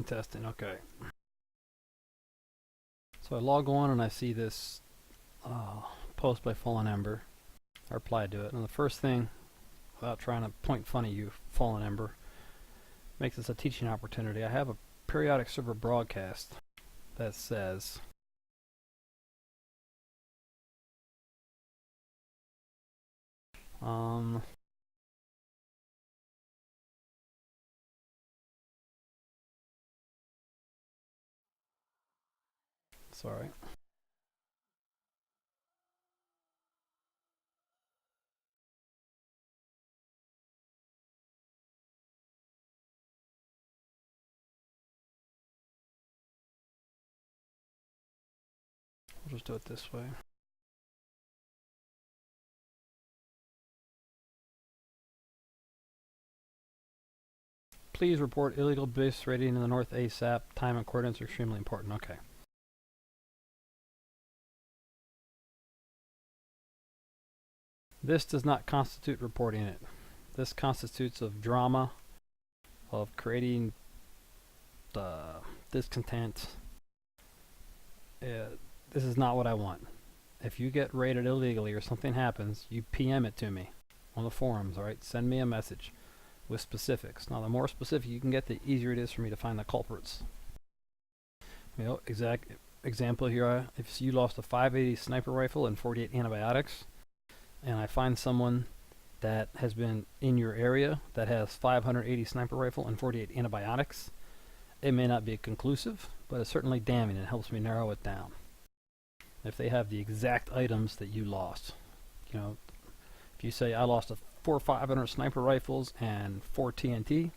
Testing, okay. So I log on and I see this post by FallenEmber. I replied to it, and the first thing, without trying to point fun at you, FallenEmber, makes this a teaching opportunity. I have a periodic server broadcast that says sorry. We'll just do it this way. Please report illegal base raiding in the north ASAP. Time and coordinates are extremely important. Okay. This does not constitute reporting it. This constitutes of drama, of creating discontent. This is not what I want. If you get raided illegally or something happens, you PM it to me on the forums, alright? Send me a message with specifics. Now, the more specific you can get, the easier it is for me to find the culprits. You know, exact example here, if you lost a 580 sniper rifle and 48 antibiotics, and I find someone that has been in your area that has 580 sniper rifle and 48 antibiotics, it may not be conclusive, but it's certainly damning. It helps me narrow it down. If they have the exact items that you lost, you know, if you say I lost 500 sniper rifles and 4 TNT,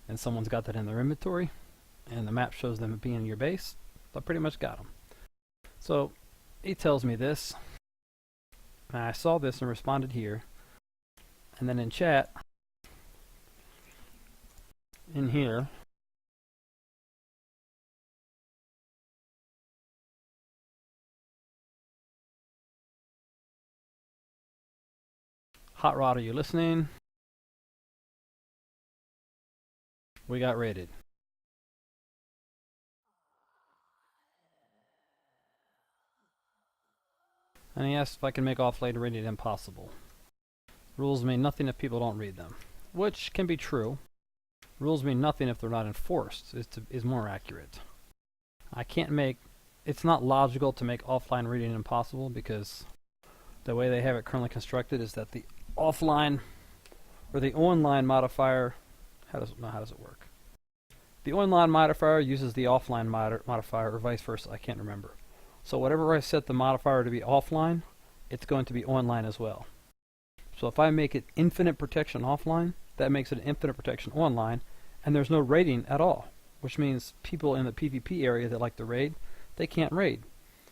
and someone's got that in their inventory, and the map shows them being in your base, I pretty much got them. So he tells me this, and I saw this and responded here, and then in chat, in here, Hot Rod, are you listening? We got raided. And he asked if I can make offline raiding impossible. Rules mean nothing if people don't read them, which can be true. Rules mean nothing if they're not enforced, is more accurate. I can't make, it's not logical to make offline reading impossible, because the way they have it currently constructed is that the offline or the online modifier, how does it work? The online modifier uses the offline modifier, or vice versa, I can't remember. So whatever I set the modifier to be offline, it's going to be online as well. So if I make it infinite protection offline, that makes it infinite protection online, and there's no raiding at all, which means people in the PvP area that like to raid, they can't raid.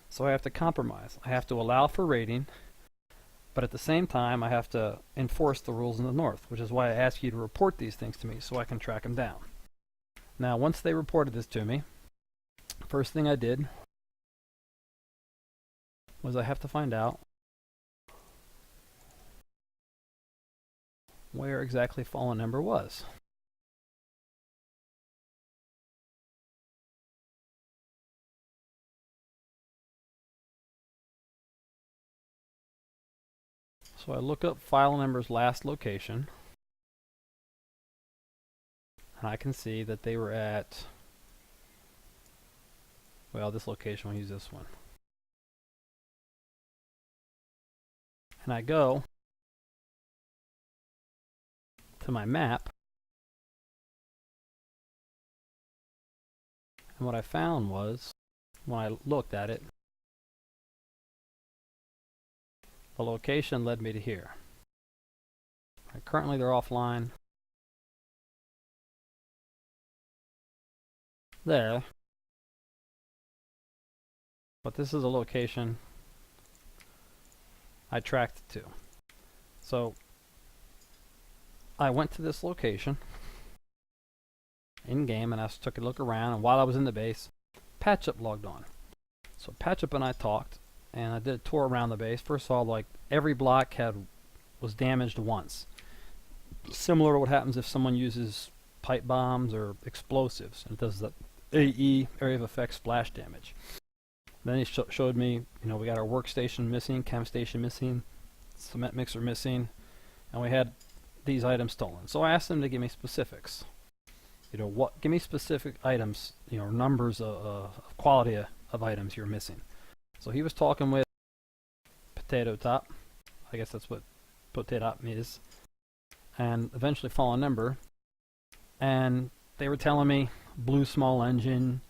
So I have to compromise. I have to allow for raiding, but at the same time I have to enforce the rules in the north, which is why I ask you to report these things to me so I can track them down. Now, once they reported this to me, first thing I did was I have to find out where exactly FallenEmber was. So I look up FallenEmber's last location, and I can see that they were at, well, this location, we'll use this one. And I go to my map, and what I found was, when I looked at it, the location led me to here. Right, currently they're offline. There. But this is a location I tracked it to. So I went to this location in game, and I took a look around, and while I was in the base, Patchup logged on. So Patchup and I talked, and I did a tour around the base. First of all, like, every block was damaged once. Similar to what happens if someone uses pipe bombs or explosives, and it does AE, area of effect, splash damage. Then he showed me, we got our workstation missing, chem station missing, cement mixer missing, and we had these items stolen. So I asked him to give me specifics. Give me specific items, numbers of quality of items you're missing. So he was talking with Potato Top. I guess that's what Potato Top is. And eventually FallenEmber. And they were telling me blue small engine,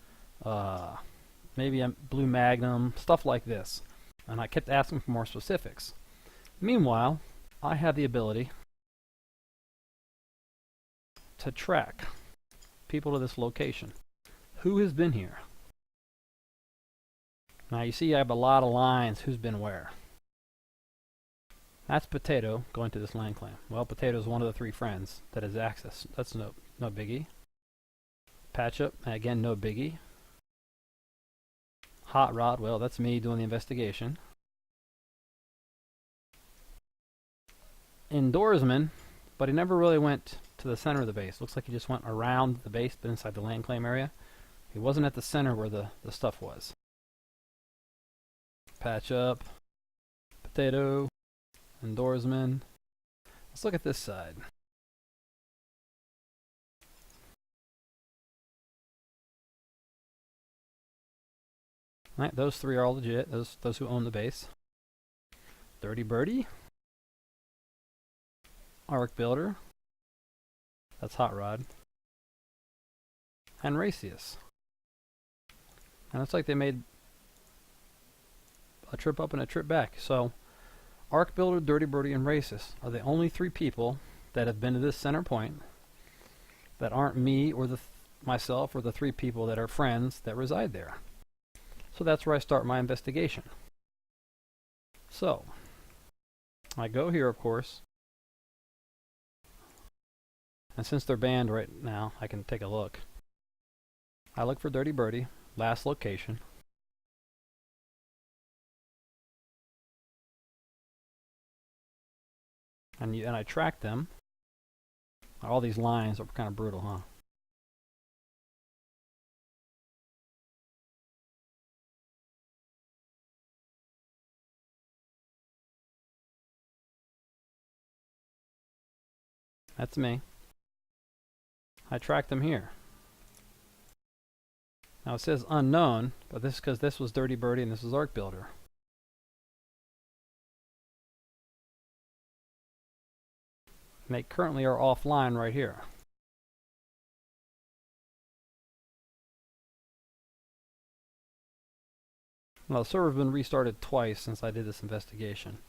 maybe a blue Magnum, stuff like this. And I kept asking for more specifics. Meanwhile, I have the ability to track people to this location. Who has been here? Now you see I have a lot of lines who's been where. That's Potato going to this land claim. Well, Potato is one of the 3 friends that has access. That's no biggie. Patch Up, again, no biggie. Hot Rod, well, that's me doing the investigation. Indoorsman, but he never really went to the center of the base. Looks like he just went around the base, but inside the land claim area. He wasn't at the center where the stuff was. Patch Up, Potato, Indoorsman. Let's look at this side. Alright, those 3 are all legit, those who own the base. Dirty Birdie. Arc Builder. That's Hot Rod. And Racius. And it's like they made a trip up and a trip back. So, Arc Builder, Dirty Birdie, and Racius are the only 3 people that have been to this center point that aren't me or myself or the 3 people that are friends that reside there. So that's where I start my investigation. So, I go here, of course. And since they're banned right now, I can take a look. I look for Dirty Birdie, last location. And I track them. All these lines are kind of brutal, huh? That's me. I tracked them here. Now it says unknown, but this is because this was Dirty Birdie and this is Arc Builder. And they currently are offline right here. Now the server's been restarted twice since I did this investigation.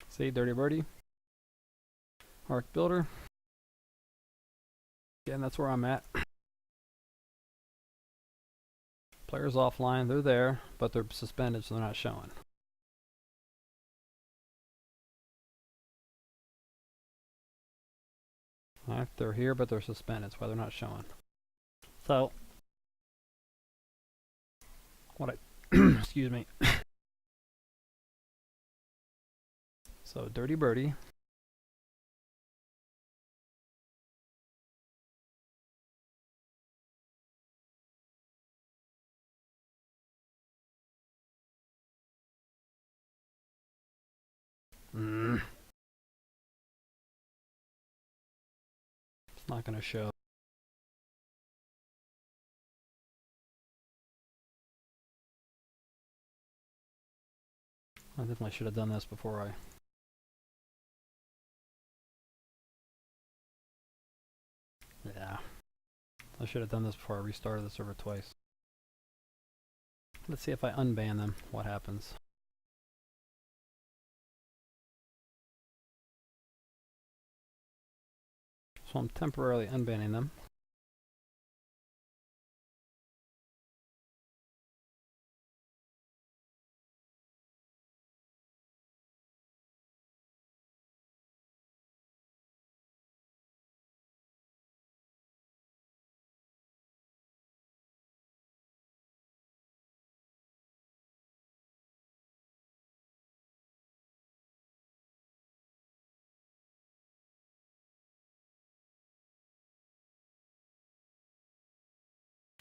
See, Dirty Birdie, Arc Builder. Again, that's where I'm at. Players offline, they're there, but they're suspended, so they're not showing. Alright, they're here, but they're suspended, that's why they're not showing. So, excuse me. So, Dirty Birdie. It's not going to show. I definitely should have done this before I... Yeah. I should have done this before I restarted the server twice. Let's see if I unban them, what happens. So I'm temporarily unbanning them.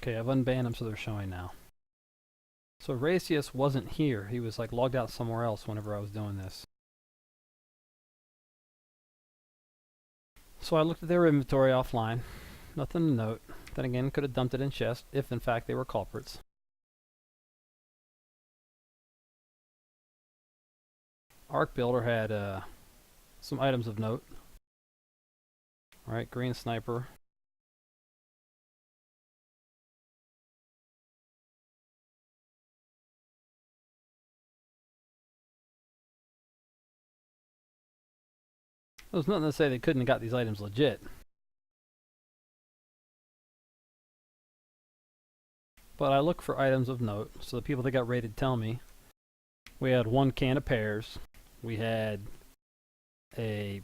Okay, I've unbanned them so they're showing now. So Racius wasn't here. He was like logged out somewhere else whenever I was doing this. So I looked at their inventory offline. Nothing to note. Then again, could have dumped it in chest if in fact they were culprits. Arc Builder had some items of note. Alright, green sniper. There's nothing to say they couldn't have got these items legit. But I look for items of note, so the people that got raided tell me. We had 1 can of pears. We had a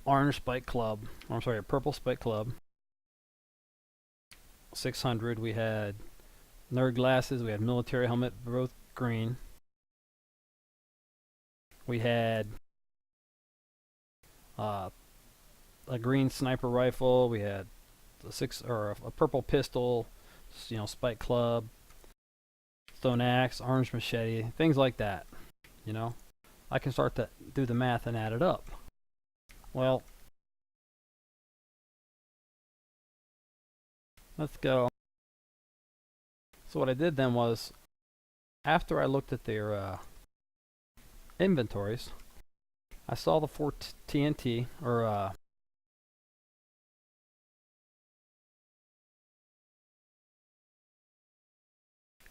orange spike club. Or I'm sorry, a purple spike club. 600. We had nerd glasses. We had military helmet, both green. We had a green sniper rifle. We had a purple pistol, you know, spike club, stone axe, orange machete, things like that. You know, I can start to do the math and add it up. Well, let's go. So what I did then was, after I looked at their inventories, I saw the 4 TNT, or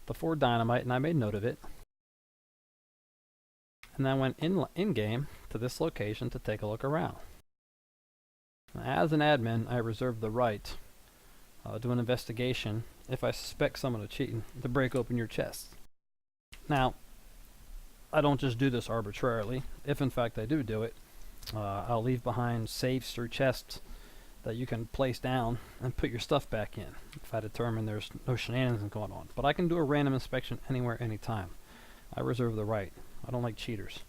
the 4 dynamite, and I made note of it. And then I went in-game to this location to take a look around. As an admin, I reserve the right to do an investigation if I suspect someone of cheating to break open your chest. Now, I don't just do this arbitrarily. If in fact I do it, I'll leave behind safes or chests that you can place down and put your stuff back in if I determine there's no shenanigans going on. But I can do a random inspection anywhere, anytime. I reserve the right. I don't like cheaters.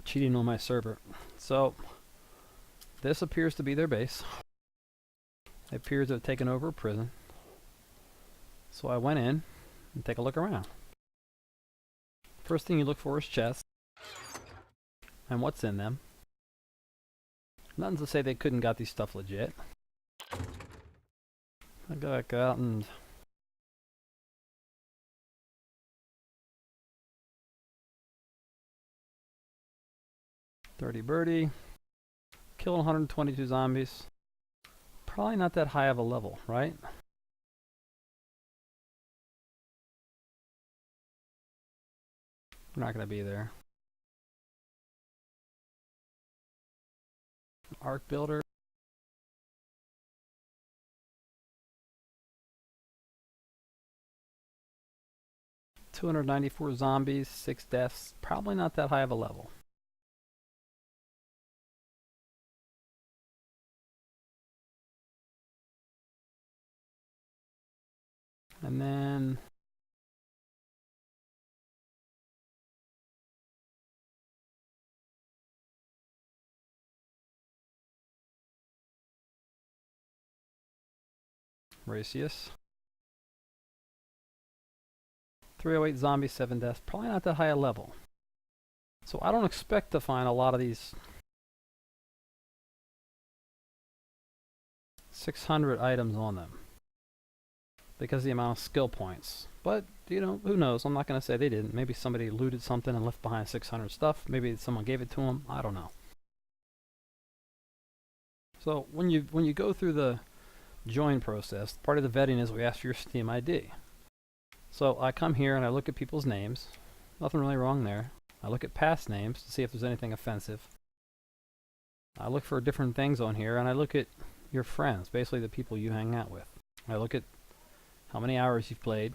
Cheating on my server. So, this appears to be their base. It appears to have taken over a prison. So I went in and take a look around. First thing you look for is chests and what's in them. Nothing to say they couldn't got these stuff legit. I go back out and Dirty Birdie. Killing 122 zombies. Probably not that high of a level, right? We're not going to be there. Arc Builder. $294 zombies, 6 deaths. Probably not that high of a level. And then Racius. 308 zombies, 7 deaths. Probably not that high a level. So I don't expect to find a lot of these 600 items on them because of the amount of skill points. But, you know, who knows? I'm not going to say they didn't. Maybe somebody looted something and left behind 600 stuff. Maybe someone gave it to them. I don't know. So when you go through the join process, part of the vetting is we ask for your Steam ID. So I come here and I look at people's names. Nothing really wrong there. I look at past names to see if there's anything offensive. I look for different things on here, and I look at your friends, basically the people you hang out with. I look at how many hours you've played,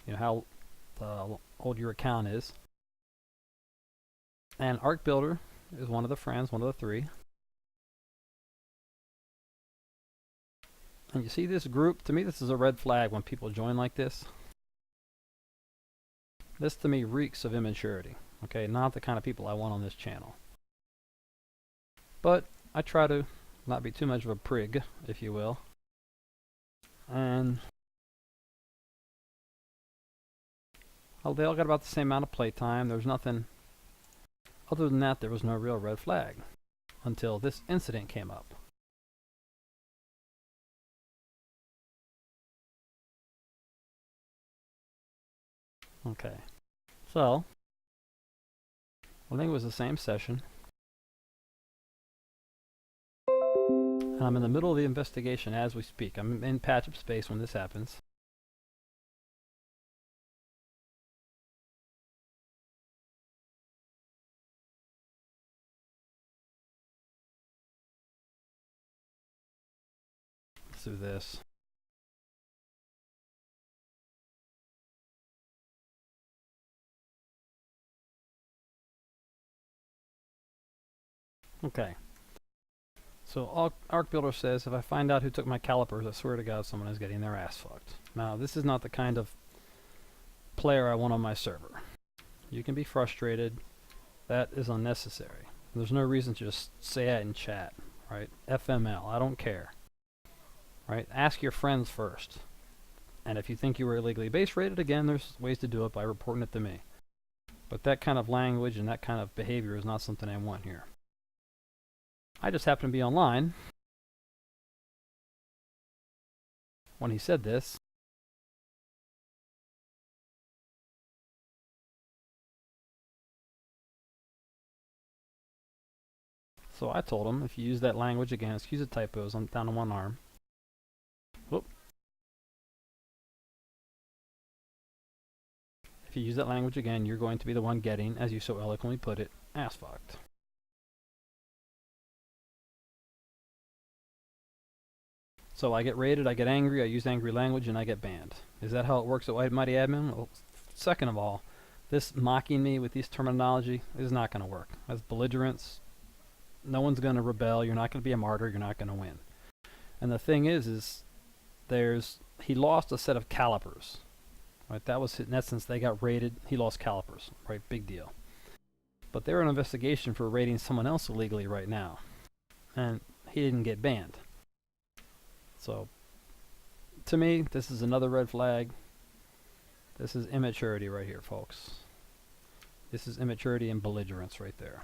you know, how old your account is. And Arc Builder is one of the friends, one of the 3. And you see this group, to me this is a red flag when people join like this. This to me reeks of immaturity. Okay, not the kind of people I want on this channel. But I try to not be too much of a prig, if you will. And They all got about the same amount of playtime. There's nothing other than that. There was no real red flag until this incident came up. Okay, so I think it was the same session, and I'm in the middle of the investigation as we speak. I'm in patch-up space when this happens. Let's do this. Okay. So Arc Builder says, if I find out who took my calipers, I swear to God someone is getting their ass fucked. Now, this is not the kind of player I want on my server. You can be frustrated. That is unnecessary. There's no reason to just say that in chat, right? FML, I don't care. Right? Ask your friends first. And if you think you were illegally base rated, again, there's ways to do it by reporting it to me. But that kind of language and that kind of behavior is not something I want here. I just happened to be online when he said this. So I told him, if you use that language again, excuse the typos, I'm down to one arm. Whoop. If you use that language again, you're going to be the one getting, as you so eloquently put it, ass fucked. So I get raided, I get angry, I use angry language, and I get banned. Is that how it works at White Mighty Admin? Well, second of all, this mocking me with this terminology is not going to work. That's belligerence. No one's going to rebel. You're not going to be a martyr. You're not going to win. And the thing is he lost a set of calipers. Right? That was, in essence, they got raided. He lost calipers. Right? Big deal. But they're in investigation for raiding someone else illegally right now. And he didn't get banned. So, to me, this is another red flag. This is immaturity right here, folks. This is immaturity and belligerence right there.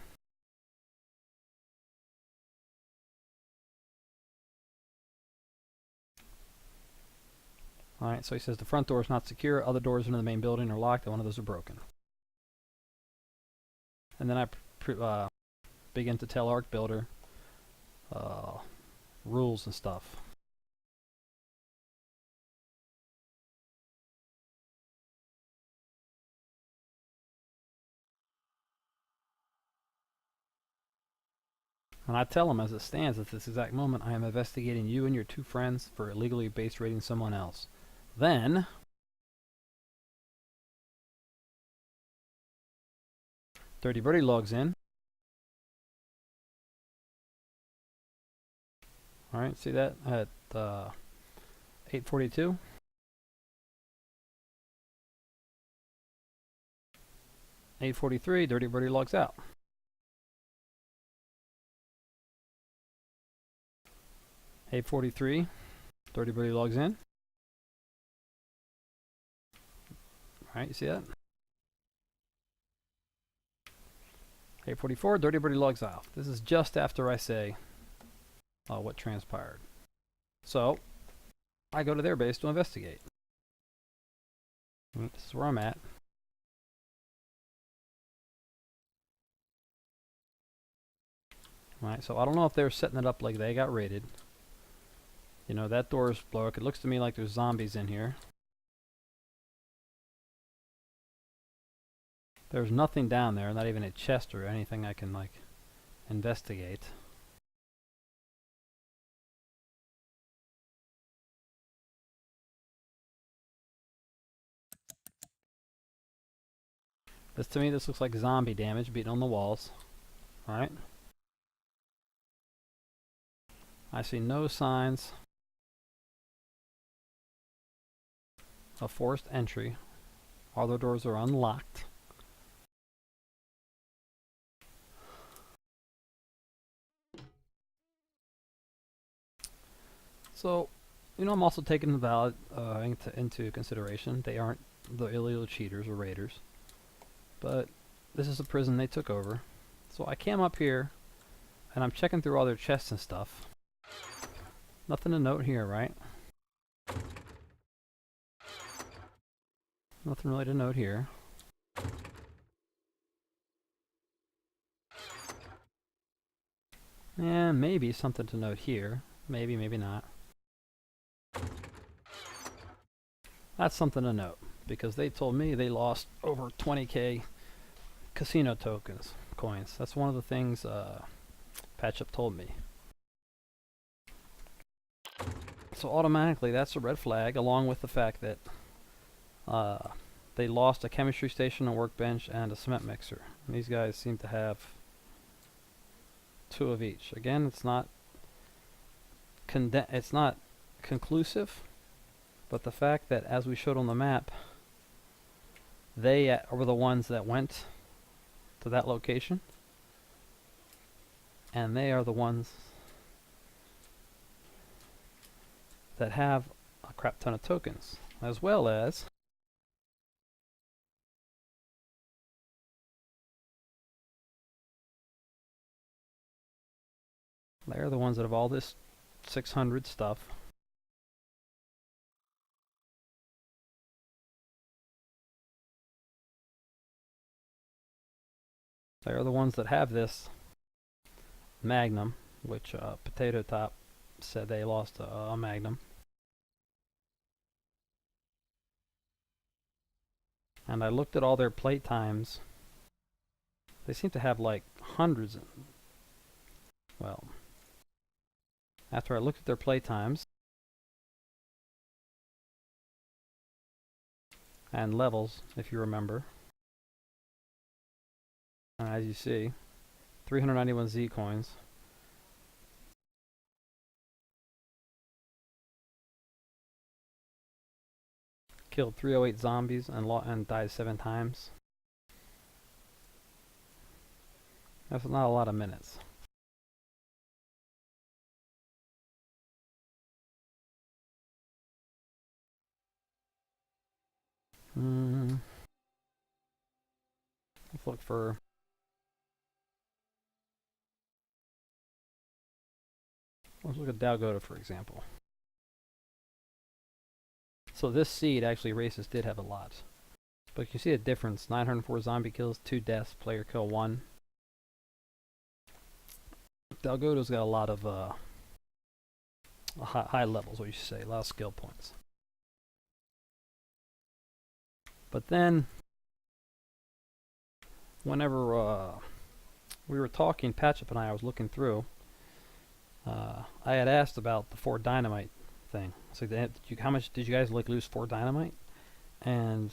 Alright, so he says the front door is not secure. Other doors into the main building are locked, and one of those are broken. And then I begin to tell Arc Builder rules and stuff. And I tell him, as it stands at this exact moment, I am investigating you and your two friends for illegally base raiding someone else. Then Dirty Birdie logs in. Alright, see that at 8:42. $8:43, Dirty Birdie logs out. $8:43, Dirty Birdie logs in. Alright, you see that? 8:44, Dirty Birdie logs off. This is just after I say what transpired. So, I go to their base to investigate. This is where I'm at. Alright, so I don't know if they were setting it up like they got raided. You know, that door is broke. It looks to me like there's zombies in here. There's nothing down there, not even a chest or anything I can, like, investigate. To me, this looks like zombie damage beating on the walls. Alright. I see no signs of forced entry. All the doors are unlocked. So, you know, I'm also taking the valid into consideration. They aren't the illegal cheaters or raiders. But this is the prison they took over. So I came up here, and I'm checking through all their chests and stuff. Nothing to note here, right? Nothing really to note here. And maybe something to note here. Maybe, maybe not. That's something to note, because they told me they lost over 20k casino tokens, coins. That's one of the things Patchup told me. So automatically that's a red flag, along with the fact that they lost a chemistry station, a workbench, and a cement mixer. And these guys seem to have 2 of each. Again, it's not conclusive, but the fact that, as we showed on the map, they were the ones that went to that location, and they are the ones that have a crap ton of tokens, as well as they're the ones that have all this 600 stuff. They're the ones that have this Magnum, which Potato Top said they lost a Magnum. And I looked at all their play times. They seem to have like hundreds. Well, after I looked at their play times and levels, if you remember, and as you see, 391 Z coins. Killed 308 zombies and died 7 times. That's not a lot of minutes. Let's look for... Let's look at Dalgota, for example. So this seed, actually, Racist did have a lot. But you see a difference. 904 zombie kills, 2 deaths, player kill 1. Dalgota's got a lot of high levels, what you should say, a lot of skill points. But then, whenever we were talking, Patchup and I was looking through, I had asked about the 4 dynamite thing. So how much did you guys lose 4 dynamite? And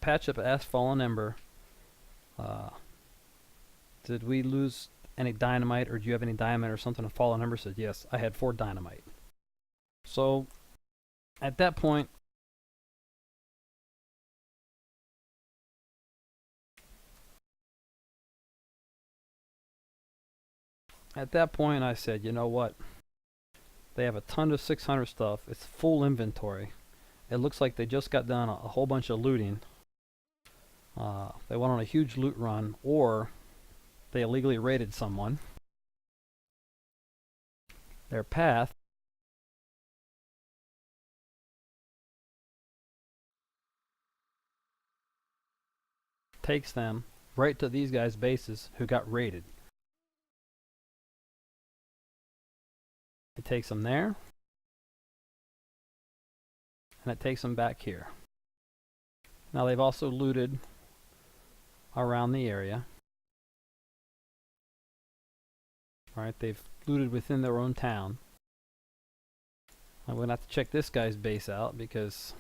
Patchup asked FallenEmber, did we lose any dynamite, or do you have any dynamite or something? And FallenEmber said, yes, I had 4 dynamite. So at that point, I said, you know what? They have a ton of 600 stuff. It's full inventory. It looks like they just got done a whole bunch of looting. They went on a huge loot run, or they illegally raided someone. Their path takes them right to these guys' bases who got raided. It takes them there, and it takes them back here. Now they've also looted around the area. Right, they've looted within their own town. I'm going to have to check this guy's base out, because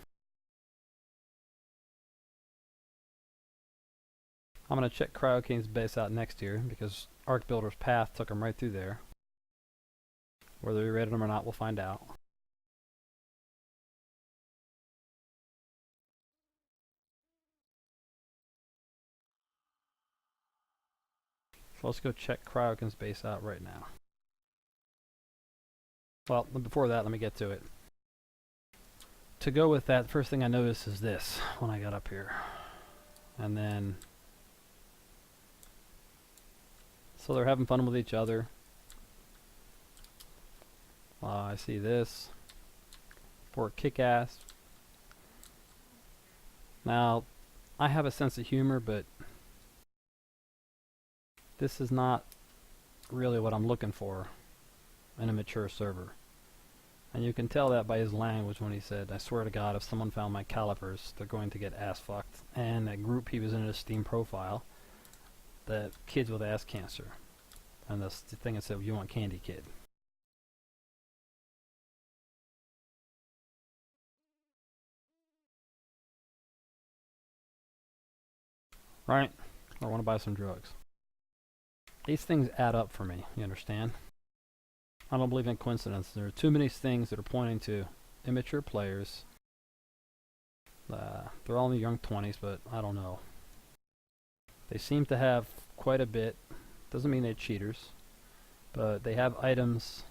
I'm going to check Cryocane's base out next here, because Arc Builder's path took him right through there. Whether we raided him or not, we'll find out. So let's go check Cryocane's base out right now. Well, before that, let me get to it. to go with that, the first thing I noticed is this when I got up here. And then, so they're having fun with each other. I see this. For kick-ass. Now, I have a sense of humor, but this is not really what I'm looking for in a mature server. And you can tell that by his language when he said, I swear to God, if someone found my calipers, they're going to get ass fucked. And that group he was in his Steam profile, that kids with ass cancer. And the thing that said, you want candy, kid. Right? Or want to buy some drugs. These things add up for me, you understand? I don't believe in coincidence. There are too many things that are pointing to immature players. They're all in the young 20s, but I don't know. They seem to have quite a bit. Doesn't mean they're cheaters, but they have items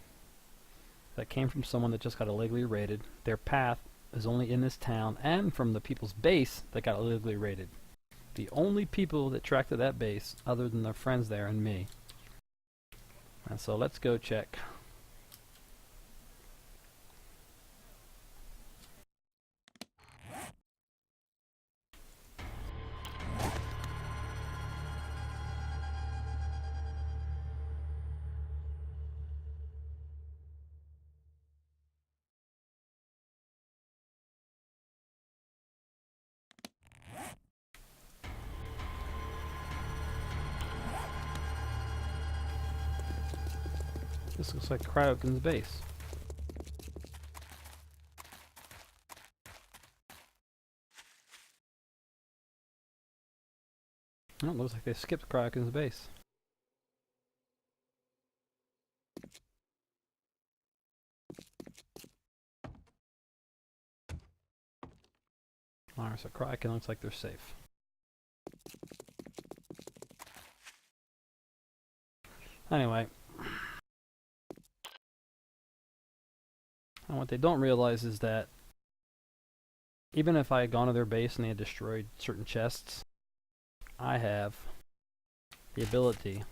that came from someone that just got illegally raided. Their path is only in this town and from the people's base that got illegally raided. The only people that tracked to that base, other than their friends there and me. And so let's go check. This looks like Cryokin's base. Oh, it looks like they skipped Cryokin's base. Alright, so Cryokin looks like they're safe. Anyway. And what they don't realize is that even if I had gone to their base and they had destroyed certain chests, I have the ability.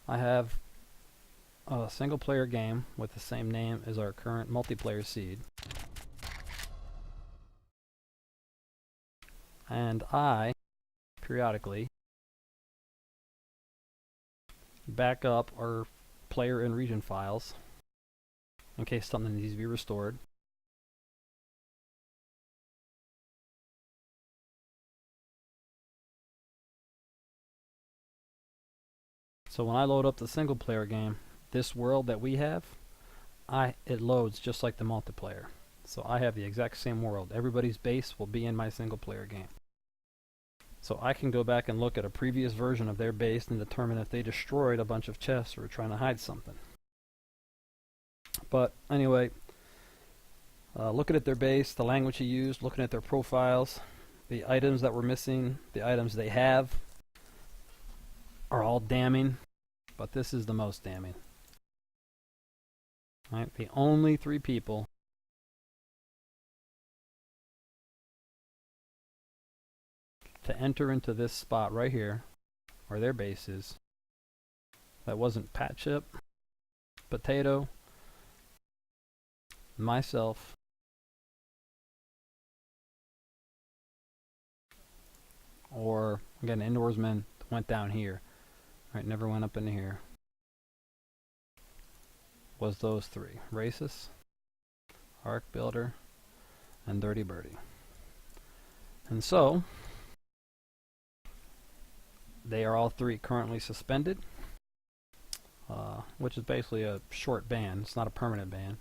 I have a single player game with the same name as our current multiplayer seed. And I, periodically, back up our player and region files in case something needs to be restored. So when I load up the single player game, this world that we have, it loads just like the multiplayer. So I have the exact same world. Everybody's base will be in my single player game. So I can go back and look at a previous version of their base and determine if they destroyed a bunch of chests or were trying to hide something. But anyway, looking at their base, the language he used, looking at their profiles, the items that were missing, the items they have, are all damning, but this is the most damning. Right? The only 3 people to enter into this spot right here, where their base is, that wasn't Pat Chip, Potato, myself, or again, Indoorsman went down here. Right, never went up into here. Was those 3. Racist, Arc Builder, and Dirty Birdie. And so, they are all 3 currently suspended, which is basically a short ban. It's not a permanent ban.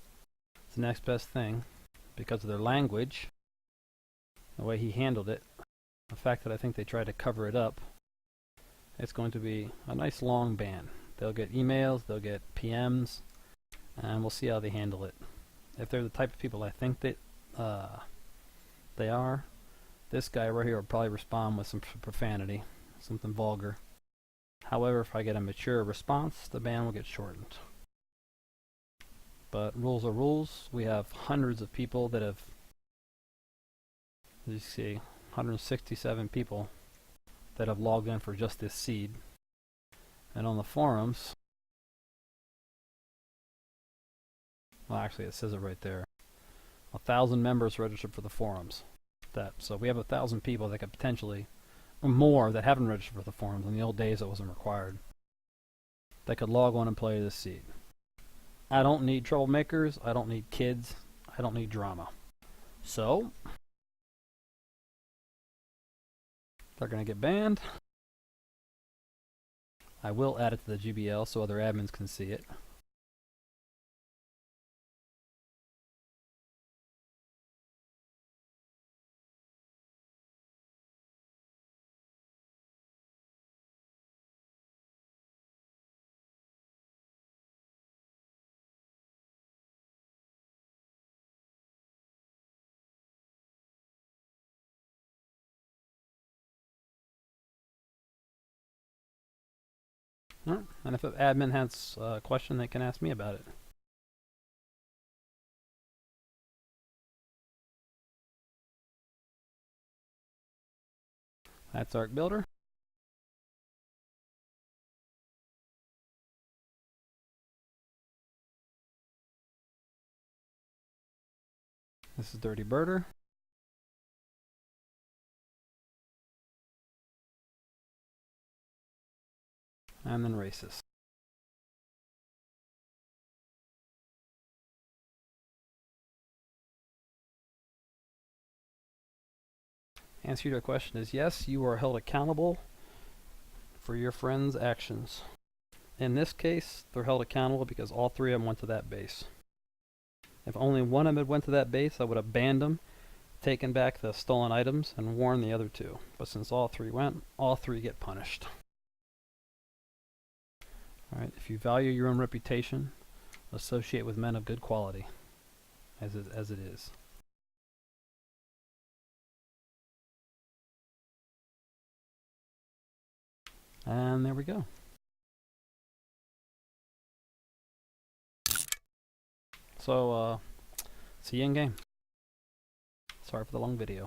It's the next best thing because of their language, the way he handled it, the fact that I think they tried to cover it up. It's going to be a nice long ban. They'll get emails, they'll get PMs, and we'll see how they handle it. If they're the type of people I think that they are, this guy right here will probably respond with some profanity, something vulgar. However, if I get a mature response, the ban will get shortened. But rules are rules. We have hundreds of people that have, as you see, 167 people that have logged in for just this seed. And on the forums, well, actually it says it right there, 1,000 members registered for the forums. So we have 1,000 people that could potentially, or more, that haven't registered for the forums. In the old days it wasn't required, that could log on and play this seed. I don't need troublemakers, I don't need kids, I don't need drama. So they're going to get banned. I will add it to the GBL so other admins can see it. And if an admin has a question, they can ask me about it. That's Arc Builder. This is Dirty Birder. And then Racist. Answer to your question is yes, you are held accountable for your friends' actions. In this case, they're held accountable because all three of them went to that base. If only one of them had went to that base, I would have banned them, taken back the stolen items, and warned the other two. But since all three went, all three get punished. Alright, if you value your own reputation, associate with men of good quality, as it is. And there we go. So, see you in game. Sorry for the long video.